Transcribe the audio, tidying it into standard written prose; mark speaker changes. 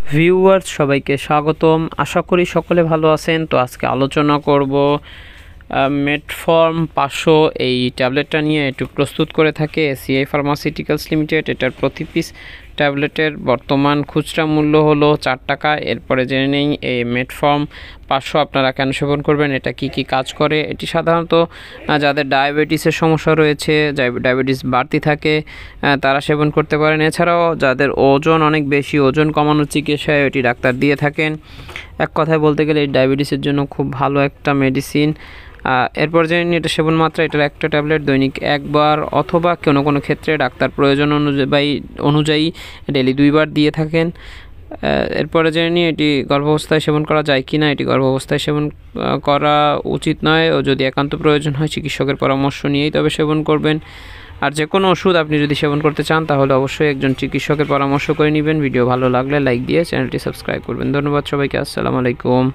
Speaker 1: Viewers সবাইকে স্বাগতম। আশা করি সকলে ভালো আছেন। তো আজকে আলোচনা করব মেটফর্ম 500 এই ট্যাবলেটটা নিয়ে একটু প্রস্তুত করে থাকে এসিআই ফার্মাসিউটিক্যালস লিমিটেড। এটার প্রতি পিস ট্যাবলেটের বর্তমান খুচরা মূল্য হলো 4 টাকা। এরপরে জেনে নেই এই মেটফর্ম 500 আপনারা কেন সেবন করবেন, এটা কি কি কাজ করে। এটি সাধারণত যাদের ডায়াবেটিসের সমস্যা রয়েছে, ডায়াবেটিস বাড়তি থাকে, তারা সেবন করতে পারেন। এছাড়াও যাদের ওজন অনেক বেশি, ওজন কমানোর চিকিৎসায় এটি ডাক্তার দিয়ে থাকেন। এক কথায় বলতে গেলে এই ডায়াবেটিসের জন্য খুব ভালো একটা মেডিসিন। এরপর জেনে এটা সেবন মাত্রা, এটার একটা ট্যাবলেট দৈনিক একবার অথবা কোনো ক্ষেত্রে ডাক্তার প্রয়োজন অনুযায়ী ডেলি 2 বার দিয়ে থাকেন। এরপরে জেনে নিই এটি গর্ভাবস্থায় সেবন করা যায় কি না। এটি গর্ভাবস্থায় সেবন করা উচিত নয়, ও যদি একান্ত প্রয়োজন হয় চিকিৎসকের পরামর্শ নিয়েই তবে সেবন করবেন। আর যে কোনো ওষুধ আপনি যদি সেবন করতে চান তাহলে অবশ্যই একজন চিকিৎসকের পরামর্শ করে নেবেন। ভিডিও ভালো লাগলে লাইক দিয়ে চ্যানেলটি সাবস্ক্রাইব করবেন। ধন্যবাদ সবাইকে। আসসালামু আলাইকুম।